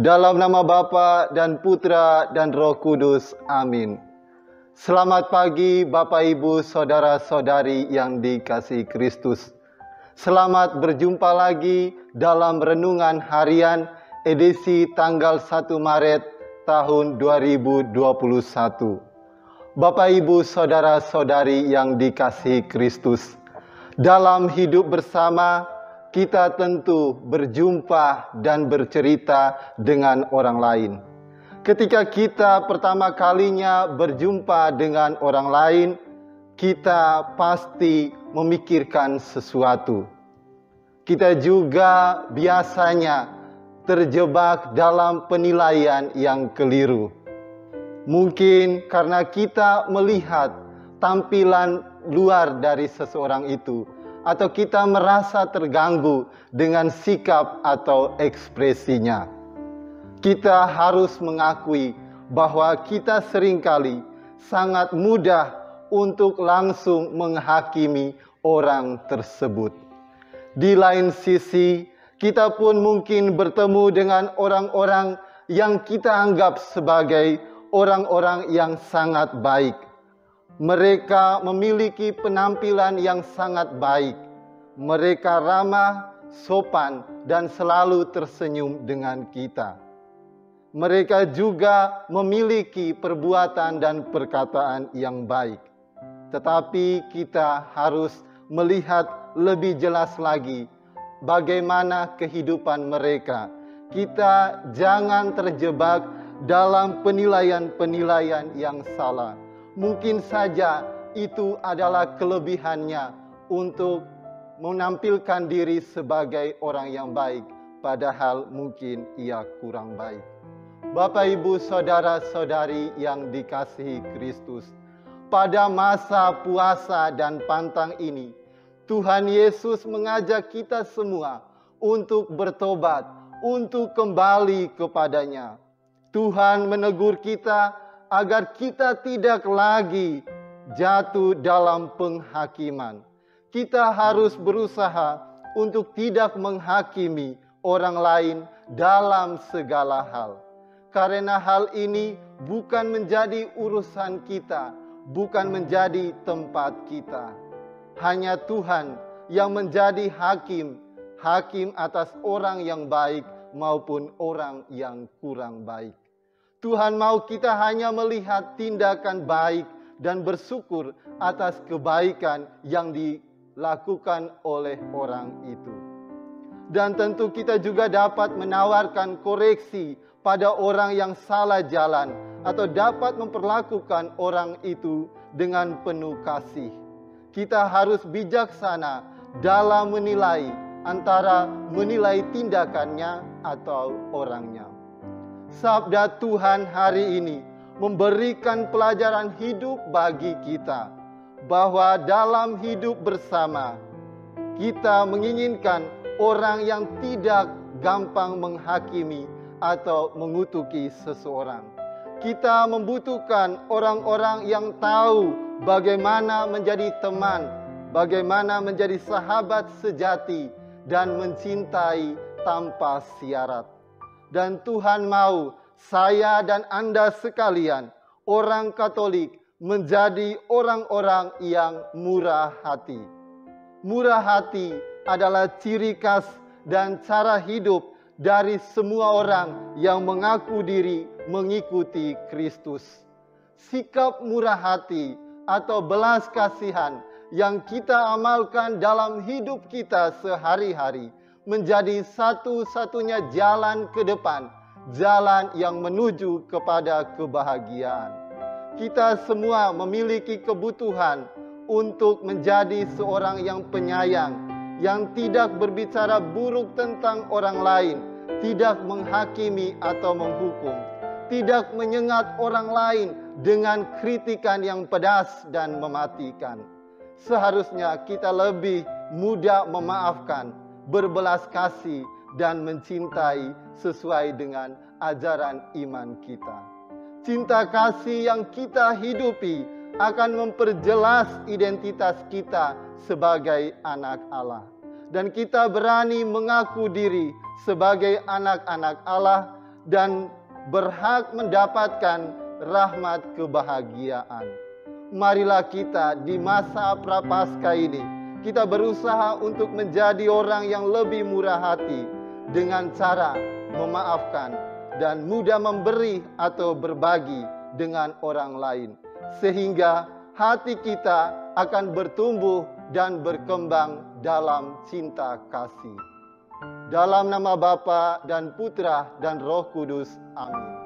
Dalam nama Bapa dan Putra dan Roh Kudus. Amin. Selamat pagi Bapak Ibu Saudara-saudari yang dikasihi Kristus. Selamat berjumpa lagi dalam Renungan Harian edisi tanggal 1 Maret tahun 2021. Bapak Ibu Saudara-saudari yang dikasihi Kristus, dalam hidup bersama kita tentu berjumpa dan bercerita dengan orang lain. Ketika kita pertama kalinya berjumpa dengan orang lain, kita pasti memikirkan sesuatu. Kita juga biasanya terjebak dalam penilaian yang keliru. Mungkin karena kita melihat tampilan luar dari seseorang itu, atau kita merasa terganggu dengan sikap atau ekspresinya. Kita harus mengakui bahwa kita seringkali sangat mudah untuk langsung menghakimi orang tersebut. Di lain sisi, kita pun mungkin bertemu dengan orang-orang yang kita anggap sebagai orang-orang yang sangat baik. Mereka memiliki penampilan yang sangat baik. Mereka ramah, sopan, dan selalu tersenyum dengan kita. Mereka juga memiliki perbuatan dan perkataan yang baik. Tetapi kita harus melihat lebih jelas lagi bagaimana kehidupan mereka. Kita jangan terjebak dalam penilaian-penilaian yang salah. Mungkin saja itu adalah kelebihannya untuk menampilkan diri sebagai orang yang baik, padahal mungkin ia kurang baik. Bapak, Ibu, Saudara-saudari yang dikasihi Kristus, pada masa puasa dan pantang ini, Tuhan Yesus mengajak kita semua untuk bertobat, untuk kembali kepadanya. Tuhan menegur kita agar kita tidak lagi jatuh dalam penghakiman. Kita harus berusaha untuk tidak menghakimi orang lain dalam segala hal. Karena hal ini bukan menjadi urusan kita, bukan menjadi tempat kita. Hanya Tuhan yang menjadi hakim atas orang yang baik maupun orang yang kurang baik. Tuhan mau kita hanya melihat tindakan baik dan bersyukur atas kebaikan yang dilakukan oleh orang itu. Dan tentu kita juga dapat menawarkan koreksi pada orang yang salah jalan, atau dapat memperlakukan orang itu dengan penuh kasih. Kita harus bijaksana dalam menilai antara menilai tindakannya atau orangnya. Sabda Tuhan hari ini memberikan pelajaran hidup bagi kita, bahwa dalam hidup bersama kita menginginkan orang yang tidak gampang menghakimi atau mengutuki seseorang. Kita membutuhkan orang-orang yang tahu bagaimana menjadi teman, bagaimana menjadi sahabat sejati, dan mencintai tanpa syarat. Dan Tuhan mau saya dan Anda sekalian, orang Katolik, menjadi orang-orang yang murah hati. Murah hati adalah ciri khas dan cara hidup dari semua orang yang mengaku diri mengikuti Kristus. Sikap murah hati atau belas kasihan yang kita amalkan dalam hidup kita sehari-hari menjadi satu-satunya jalan ke depan, jalan yang menuju kepada kebahagiaan. Kita semua memiliki kebutuhan untuk menjadi seorang yang penyayang, yang tidak berbicara buruk tentang orang lain, tidak menghakimi atau menghukum, tidak menyengat orang lain dengan kritikan yang pedas dan mematikan. Seharusnya kita lebih mudah memaafkan, berbelas kasih, dan mencintai sesuai dengan ajaran iman kita. Cinta kasih yang kita hidupi akan memperjelas identitas kita sebagai anak Allah. Dan kita berani mengaku diri sebagai anak-anak Allah dan berhak mendapatkan rahmat kebahagiaan. Marilah kita di masa Prapaskah ini, kita berusaha untuk menjadi orang yang lebih murah hati dengan cara memaafkan dan mudah memberi atau berbagi dengan orang lain, sehingga hati kita akan bertumbuh dan berkembang dalam cinta kasih. Dalam nama Bapa dan Putra dan Roh Kudus. Amin.